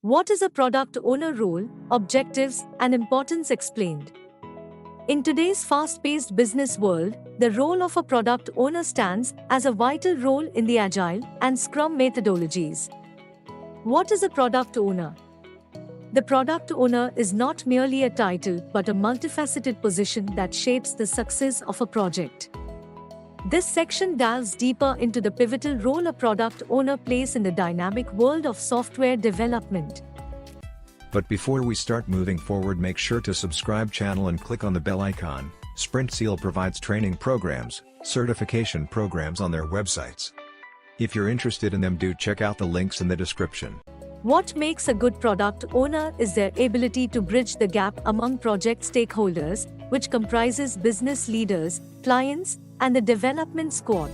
What is a product owner role, objectives, and importance explained? In today's fast-paced business world, the role of a product owner stands as a vital role in the Agile and Scrum methodologies. What is a product owner? The product owner is not merely a title but a multifaceted position that shapes the success of a project. This section delves deeper into the pivotal role a product owner plays in the dynamic world of software development. But before we start moving forward, make sure to subscribe channel and click on the bell icon. Sprintzeal provides training programs, certification programs on their websites. If you're interested in them, do check out the links in the description. What makes a good product owner is their ability to bridge the gap among project stakeholders, which comprises business leaders, clients, and the development squad.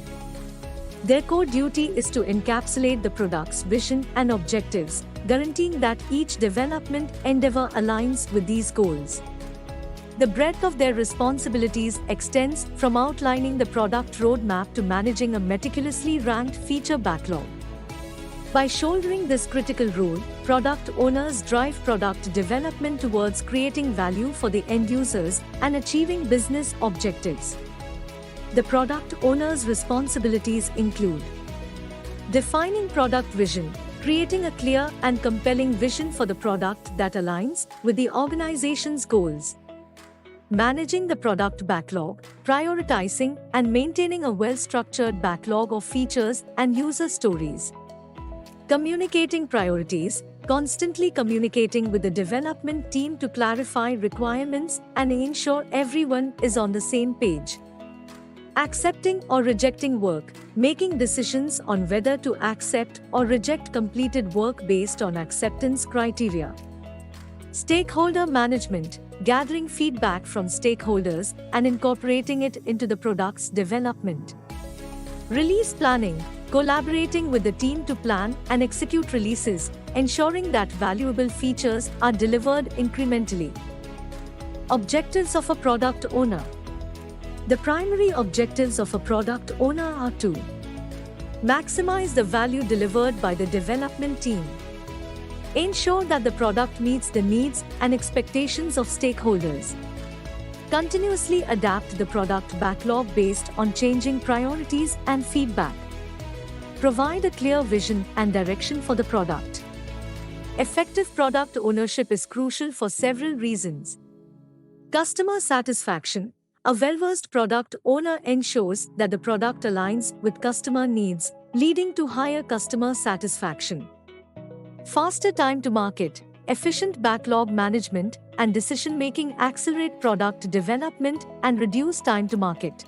Their core duty is to encapsulate the product's vision and objectives, guaranteeing that each development endeavor aligns with these goals. The breadth of their responsibilities extends from outlining the product roadmap to managing a meticulously ranked feature backlog. By shouldering this critical role, product owners drive product development towards creating value for the end users and achieving business objectives. The product owner's responsibilities include defining product vision, creating a clear and compelling vision for the product that aligns with the organization's goals. Managing the product backlog, prioritizing and maintaining a well-structured backlog of features and user stories. Communicating priorities, constantly communicating with the development team to clarify requirements and ensure everyone is on the same page. Accepting or rejecting work, making decisions on whether to accept or reject completed work based on acceptance criteria. Stakeholder management, gathering feedback from stakeholders and incorporating it into the product's development. Release planning, collaborating with the team to plan and execute releases, ensuring that valuable features are delivered incrementally. Objectives of a product owner. The primary objectives of a product owner are to maximize the value delivered by the development team, ensure that the product meets the needs and expectations of stakeholders, continuously adapt the product backlog based on changing priorities and feedback, provide a clear vision and direction for the product. Effective product ownership is crucial for several reasons. Customer satisfaction. A well-versed product owner ensures that the product aligns with customer needs, leading to higher customer satisfaction. Faster time to market, efficient backlog management, and decision-making accelerate product development and reduce time to market.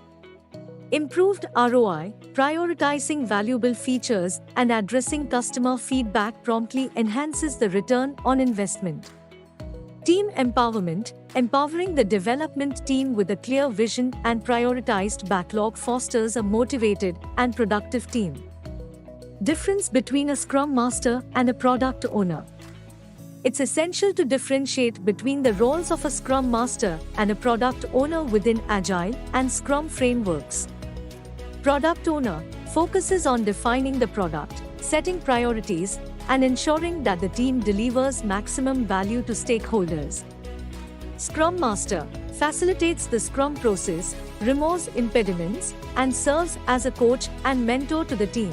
Improved ROI, prioritizing valuable features and addressing customer feedback promptly enhances the return on investment. Team empowerment, empowering the development team with a clear vision and prioritized backlog fosters a motivated and productive team. Difference between a Scrum Master and a product owner. It's essential to differentiate between the roles of a Scrum Master and a product owner within Agile and Scrum frameworks. Product owner focuses on defining the product, setting priorities, and ensuring that the team delivers maximum value to stakeholders. Scrum Master facilitates the Scrum process, removes impediments, and serves as a coach and mentor to the team.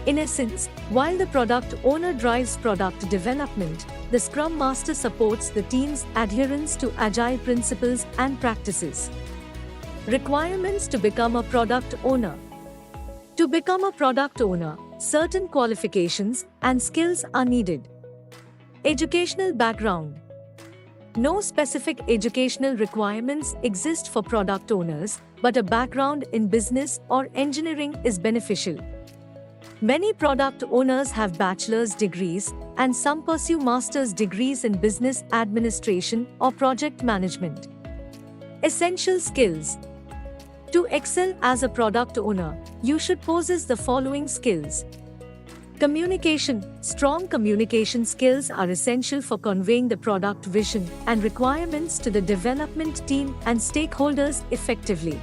In essence, while the product owner drives product development, the Scrum Master supports the team's adherence to Agile principles and practices. Requirements to become a product owner. To become a product owner, certain qualifications and skills are needed. Educational background. No specific educational requirements exist for product owners, but a background in business or engineering is beneficial. Many product owners have bachelor's degrees, and some pursue master's degrees in business administration or project management. Essential skills. To excel as a product owner, you should possess the following skills. Communication. Strong communication skills are essential for conveying the product vision and requirements to the development team and stakeholders effectively.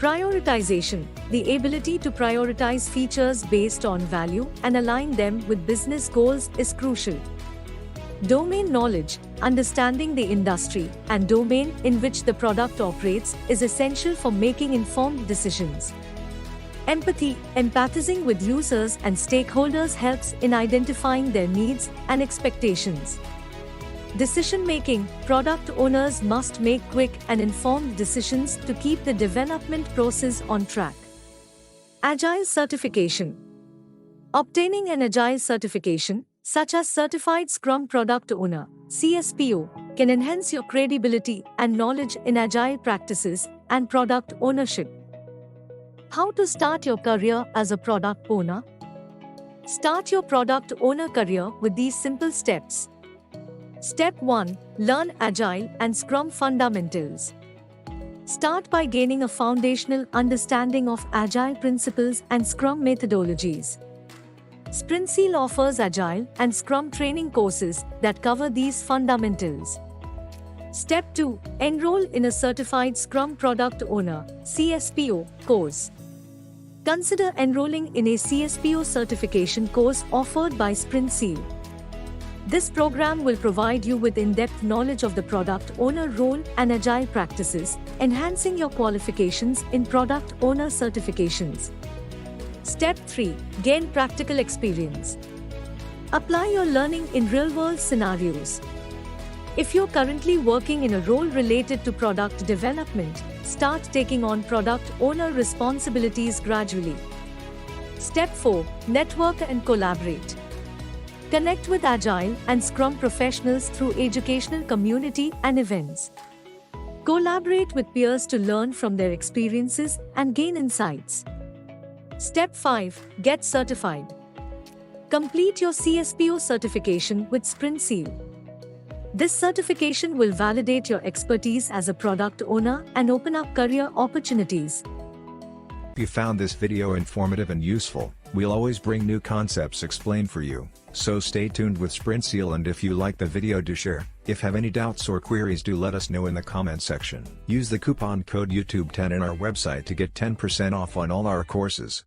Prioritization, the ability to prioritize features based on value and align them with business goals is crucial. Domain knowledge, understanding the industry and domain in which the product operates is essential for making informed decisions. Empathy, empathizing with users and stakeholders helps in identifying their needs and expectations. Decision-making, product owners must make quick and informed decisions to keep the development process on track. Agile certification. Obtaining an Agile certification, such as Certified Scrum Product Owner (CSPO), can enhance your credibility and knowledge in Agile practices and product ownership. How to start your career as a product owner? Start your product owner career with these simple steps. Step 1. Learn Agile and Scrum fundamentals. Start by gaining a foundational understanding of Agile principles and Scrum methodologies. Sprintzeal offers Agile and Scrum training courses that cover these fundamentals. Step 2. Enroll in a Certified Scrum Product Owner (CSPO) course. Consider enrolling in a CSPO certification course offered by Sprintzeal. This program will provide you with in-depth knowledge of the product owner role and Agile practices, enhancing your qualifications in product owner certifications. Step 3. Gain practical experience. Apply your learning in real-world scenarios. If you're currently working in a role related to product development, start taking on product owner responsibilities gradually. Step 4. Network and collaborate. Connect with Agile and Scrum professionals through educational community and events. Collaborate with peers to learn from their experiences and gain insights. Step 5. Get certified. Complete your CSPO certification with Sprintzeal. This certification will validate your expertise as a product owner and open up career opportunities. If you found this video informative and useful, we'll always bring new concepts explained for you, so stay tuned with Sprintzeal, and if you like the video, do share. If have any doubts or queries, do let us know in the comment section. Use the coupon code YouTube10 in our website to get 10% off on all our courses.